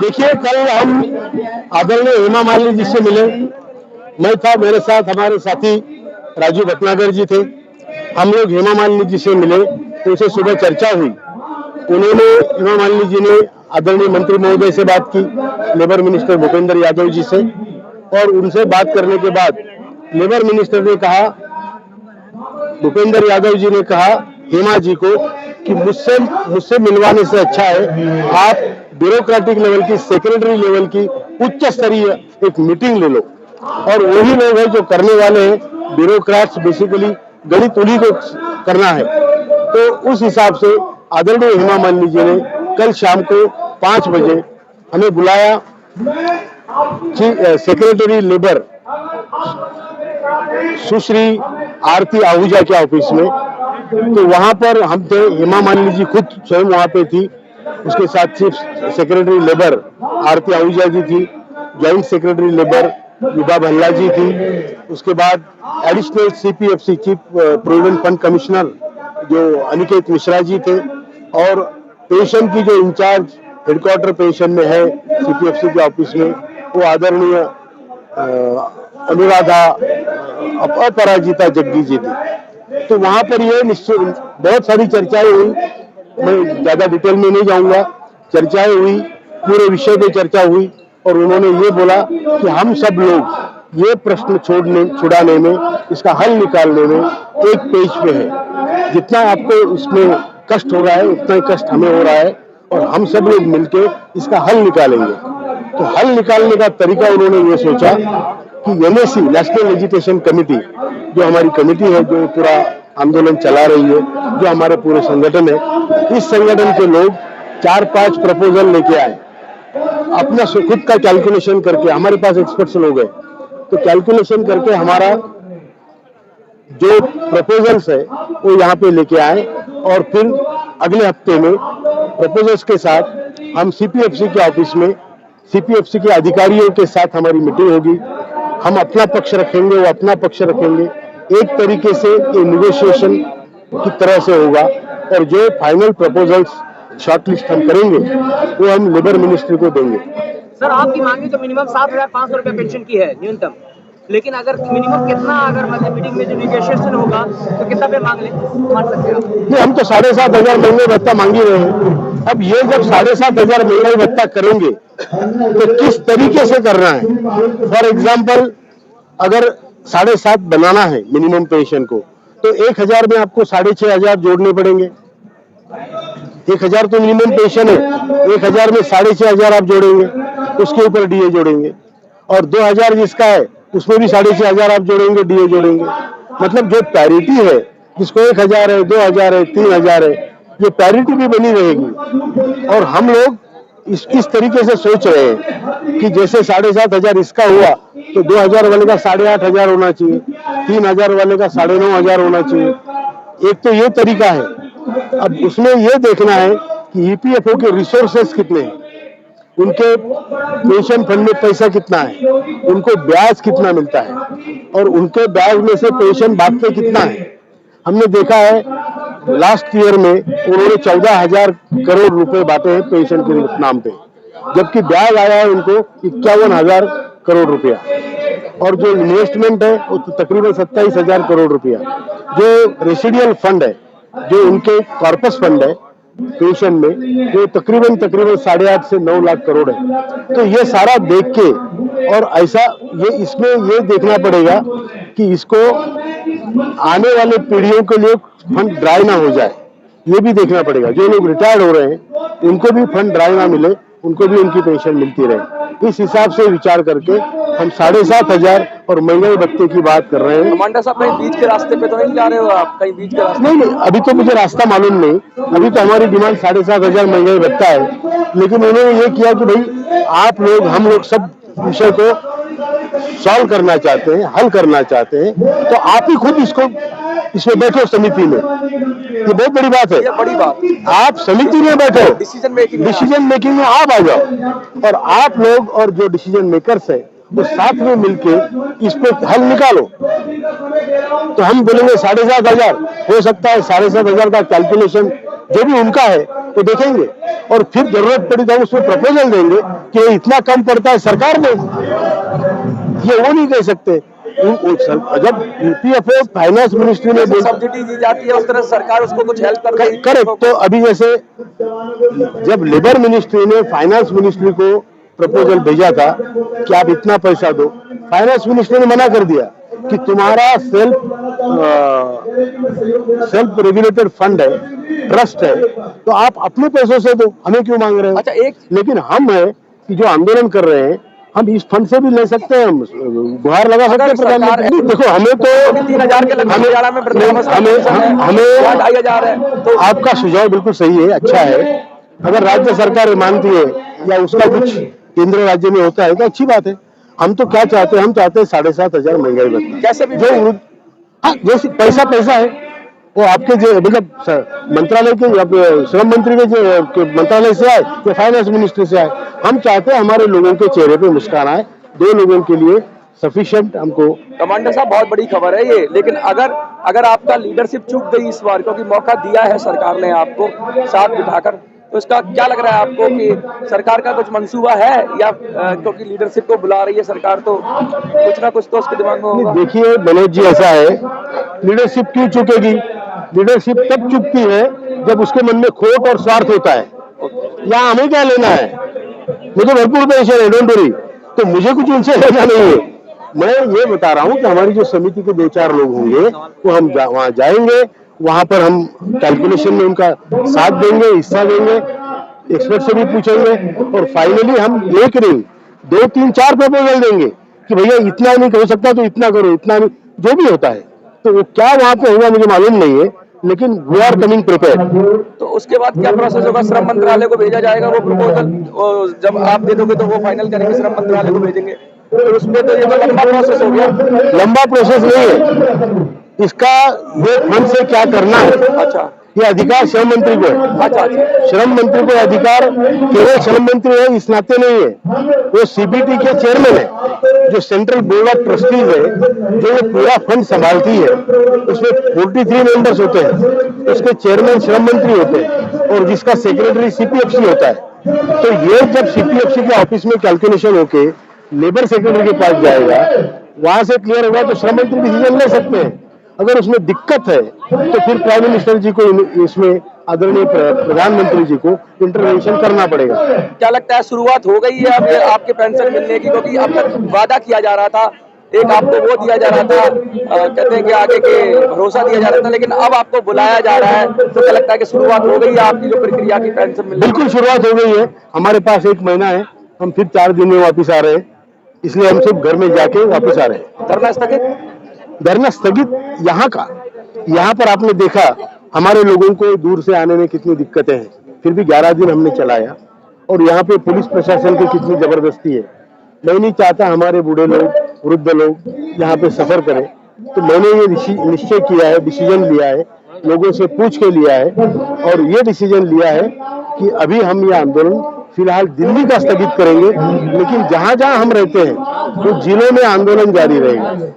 देखिए, कल हम आदरणीय हेमा मालिनी जी से मिले। मैं था, मेरे साथ हमारे साथी राजू भटनागर जी थे। हम लोग हेमा मालिनी जी से मिले, उनसे सुबह चर्चा हुई। उन्होंने, हेमा मालिनी जी ने आदरणीय मंत्री महोदय से बात की, लेबर मिनिस्टर भूपेंद्र यादव जी से, और उनसे बात करने के बाद लेबर मिनिस्टर ने कहा, भूपेंद्र यादव जी ने कहा हेमा जी को कि मुझसे मिलवाने से अच्छा है आप ब्यूरोक्रेटिक लेवल की, सेक्रेटरी लेवल की उच्च स्तरीय एक मीटिंग ले लो। और वही लोग हैं जो करने वाले हैं, ब्यूरोक्रेट्स बेसिकली गणित उन्हीं को करना है। तो उस हिसाब से आदरणीय हेमा मालिनी जी ने कल शाम को 5 बजे हमें बुलाया सेक्रेटरी लेबर सुश्री आरती आहूजा के ऑफिस में। तो वहां पर हम थे, हेमा मालिनी जी खुद स्वयं वहां पे थी, उसके साथ chief secretary labour Aarti Ahuja ji थी, joint secretary labour Vibha Bhalla ji थी, उसके बाद additional CPFC chief provident fund commissioner जो अनिकेत मिश्रा जी थे, और पेंशन की जो इंचार्ज हेडक्वार्टर पेंशन में है सीपीएफसी के ऑफिस में, वो आदरणीय अनुराधा अपराजिता जग्गी जी थी। तो वहां पर ये निश्चित बहुत सारी चर्चाएं हुई, मैं ज्यादा डिटेल में नहीं जाऊंगा। चर्चाएं हुई, पूरे विषय पे चर्चा हुई, और उन्होंने ये बोला कि हम सब लोग ये प्रश्न छुड़ाने में, इसका हल निकालने में एक पेज पे है। जितना आपको इसमें कष्ट हो रहा है उतना ही कष्ट हमें हो रहा है, और हम सब लोग मिलके इसका हल निकालेंगे। तो हल निकालने का तरीका उन्होंने ये सोचा कि एनएसी, नेशनल एजुकेशन कमेटी, जो हमारी कमेटी है जो पूरा आंदोलन चला रही है, जो हमारे पूरे संगठन है, इस संगठन के लोग 4-5 प्रपोजल लेके आए, अपना खुद का कैलकुलेशन करके। हमारे पास एक्सपर्ट्स लोग हैं, तो कैलकुलेशन करके हमारा जो प्रपोजल्स है वो यहाँ पे लेके आए, और फिर अगले हफ्ते में प्रपोजल्स के साथ हम सीपीएफसी के ऑफिस में, सीपीएफसी के अधिकारियों के साथ हमारी मीटिंग होगी। हम अपना पक्ष रखेंगे, वो अपना पक्ष रखेंगे। एक तरीके से ये निगोशिएशन की तरह से होगा, और जो फाइनल प्रपोजल्स शॉर्टलिस्ट हम करेंगे वो हम लेबर मिनिस्ट्री को देंगे। सर, आपकी मांगी तो मिनिमम 7,500 रुपए पेंशन की है न्यूनतम, लेकिन अगर मिनिमम कितना, अगर मतलब मीटिंग में जो निगोशिएशन होगा तो कितना पे मांग सकते हैं आप? नहीं, हम तो 7,500 महंगाई भत्ता मांग ही रहे हैं। अब ये जब 7,500 महंगाई भत्ता करेंगे तो किस तरीके से करना है? फॉर एग्जाम्पल, अगर 7,500 बनाना है मिनिमम पेंशन को, तो 1,000 में आपको 6,500 जोड़ने पड़ेंगे। 1,000 तो मिनिमम पेंशन है, 1,000 में 6,500 आप जोड़ेंगे, उसके ऊपर डीए जोड़ेंगे, और 2,000 जिसका है उसमें भी 6,500 आप जोड़ेंगे, डीए जोड़ेंगे। मतलब जो पैरिटी है, जिसको 1,000 है, 2,000 है, 3,000 है, ये पैरिटी भी बनी रहेगी। और हम लोग इस तरीके से सोच रहे हैं कि जैसे 7,500 इसका हुआ तो 2,000 वाले का 8,500 होना चाहिए, 3,000 वाले का 9,500 होना चाहिए। एक तो ये तरीका है। अब उसमें ये देखना है कि ईपीएफओ के रिसोर्सेस कितने हैं, उनके पेंशन फंड में पैसा कितना है, उनको ब्याज कितना मिलता है, और उनके ब्याज में से पेंशन बांटते कितना है। हमने देखा है लास्ट ईयर में उन्होंने 14,000 करोड़ रुपए बांटे हैं पेंशन के नाम पे, जबकि ब्याज आया है उनको 51,000 करोड़ रुपया, और जो इन्वेस्टमेंट है वो तो तकरीबन 27,000 करोड़ रुपया। जो रेसिडियल फंड है, जो उनके कॉर्पस फंड है पेंशन में, वो तकरीबन 8.5 से 9 लाख करोड़ है। तो ये सारा देख के, और ऐसा इसमें ये देखना पड़ेगा कि इसको आने वाले पीढ़ियों के लिए फंड ड्राई ना हो जाए, ये भी देखना पड़ेगा। जो लोग रिटायर्ड हो रहे हैं उनको भी फंड ड्राई ना मिले, उनको भी उनकी पेंशन मिलती रहे। इस हिसाब से विचार करके हम 7,500 और महंगाई भत्ते की बात कर रहे हैं। कमांडर साहब, कहीं बीच के रास्ते पे तो नहीं जा रहे हो आप? कहीं बीच के रास्ते? नहीं, अभी तो मुझे रास्ता मालूम नहीं। अभी तो हमारी डिमांड 7,500 महंगाई भत्ता है, लेकिन उन्होंने ये किया कि भाई आप लोग, हम लोग सब विषय को सॉल्व करना चाहते हैं, हल करना चाहते हैं, तो आप ही खुद इसमें बैठो समिति में। ये बहुत बड़ी बात है, बड़ी बात। आप समिति में बैठो, डिसीजन मेकिंग में आप आ जाओ, और आप लोग और जो डिसीजन मेकर्स है वो साथ में मिलके इस पे हल निकालो। तो हम बोलेंगे 7,500 हो सकता है, 7,500 का कैलकुलेशन जो भी उनका है वो देखेंगे और फिर जरूरत पड़ी तो हम उसमें प्रपोजल देंगे कि ये इतना कम पड़ता है सरकार में, ये वो नहीं कह सकते। जब ईपीएफओ फाइनेंस मिनिस्ट्री में सब्सिडी दी जाती है उस तरह सरकार उसको कुछ हेल्प कर रही है। करेक्ट। तो अभी जैसे जब लेबर मिनिस्ट्री ने फाइनेंस मिनिस्ट्री को प्रपोजल भेजा था कि आप इतना पैसा दो, फाइनेंस मिनिस्ट्री ने मना कर दिया कि तुम्हारा सेल्फ रेगुलेटेड फंड है, ट्रस्ट है, तो आप अपने पैसों से दो, हमें क्यों मांग रहे हो। अच्छा, लेकिन हम है कि जो आंदोलन कर रहे हैं हम इस फंड से भी ले सकते हैं, हम गुहार लगा सकते हैं प्रधानमंत्री। देखो हमें तो 3,000 के लगभग हरियाणा में हमें 2,500 है। तो आपका सुझाव बिल्कुल सही है, अच्छा है। अगर राज्य सरकार मानती है या उसका कुछ केंद्र राज्य में होता है तो अच्छी बात है। हम तो क्या चाहते हैं, हम चाहते हैं 7,500 महंगाई भत्ता। कैसे भी जो जैसे पैसा है वो आपके जो मतलब मंत्रालय के श्रम मंत्री के मंत्रालय से आए या फाइनेंस मिनिस्ट्री से आए, हम चाहते हैं हमारे लोगों के चेहरे पे मुस्कान आए। 2 लोगों के लिए सफिशिएंट हमको। कमांडर साहब, बहुत बड़ी खबर है ये, लेकिन अगर आपका लीडरशिप चूक गई इस बार, क्योंकि मौका दिया है सरकार ने आपको साथ बिठाकर, तो इसका क्या लग रहा है आपको कि सरकार का कुछ मंसूबा है या क्योंकि लीडरशिप को बुला रही है सरकार तो कुछ ना कुछ तो उसके दिमाग में होगा। देखिए मनोज जी, ऐसा है, लीडरशिप क्यों चुकेगी? लीडरशिप तब चुकती है जब उसके मन में खोट और स्वार्थ होता है। यहाँ हमें क्या लेना है, मुझे भरपूर पेंशन है, डोंट वरी, तो मुझे कुछ उनसे लेना नहीं है। मैं ये बता रहा हूँ कि हमारी जो समिति के 2-4 लोग होंगे वो हम वहां जाएंगे, वहां पर हम कैलकुलेशन में उनका साथ देंगे, हिस्सा देंगे, एक्सपर्ट से भी पूछेंगे और फाइनली हम एक नहीं 2, 3, 4 प्रपोजल देंगे कि भैया इतना नहीं हो सकता तो इतना करो, इतना नहीं, जो भी होता है। तो वो क्या वहां पे होगा मुझे मालूम नहीं है, लेकिन वी आर कमिंग प्रिपेयर्ड। तो उसके बाद क्या प्रोसेस होगा? श्रम मंत्रालय को भेजा जाएगा वो प्रपोजल, जब आप दे दोगे तो वो फाइनल करेंगे, श्रम मंत्रालय को भेजेंगे, तो उसमें तो ये तो लंबा प्रोसेस हो गया। लंबा प्रोसेस नहीं है, इसका ये फंड से क्या करना है, अच्छा, ये अधिकार श्रम मंत्री को है। अच्छा, श्रम मंत्री को अधिकार केवल श्रम मंत्री है इस नाते नहीं है, वो सीबीटी के चेयरमैन है, जो सेंट्रल बोर्ड ऑफ ट्रस्टीज है, जो ये पूरा फंड संभालती है। उसमें 43 मेंबर्स होते हैं, उसके चेयरमैन श्रम मंत्री होते हैं और जिसका सेक्रेटरी सीपीएफसी होता है। तो ये जब सीपीएफसी के ऑफिस में कैलकुलेशन होके लेबर सेक्रेटरी के पास जाएगा, वहां से क्लियर होगा तो श्रम मंत्री डिसीजन ले सकते हैं। अगर उसमें दिक्कत है तो फिर प्राइम मिनिस्टर जी को इसमें आदरणीय प्रधानमंत्री जी को इंटरवेंशन करना पड़ेगा। क्या लगता है शुरुआत हो गई है अब आपके पेंशन मिलने की? क्योंकि अब तक वादा किया जा रहा था, एक आपको वो दिया जा रहा था, कहते हैं कि आगे के भरोसा दिया जा रहा था, लेकिन अब आपको बुलाया जा रहा है, तो क्या लगता है कि शुरुआत हो गई है आपकी जो प्रक्रिया की पेंशन मिलने? बिल्कुल शुरुआत हो गई है। हमारे पास 1 महीना है, हम फिर 4 दिन में वापिस आ रहे हैं, इसलिए हम सब घर में जाके वापिस आ रहे हैं। धरना स्थगित यहाँ पर आपने देखा हमारे लोगों को दूर से आने में कितनी दिक्कतें हैं, फिर भी 11 दिन हमने चलाया और यहाँ पे पुलिस प्रशासन की कितनी जबरदस्ती है। मैं नहीं चाहता हमारे बूढ़े लोग, वृद्ध लोग यहाँ पे सफर करें, तो मैंने ये निश्चय किया है, डिसीजन लिया है, लोगों से पूछ के लिया है और ये डिसीजन लिया है कि अभी हम ये आंदोलन फिलहाल दिल्ली का स्थगित करेंगे, लेकिन जहां जहां हम रहते हैं तो जिलों में आंदोलन जारी रहेगा।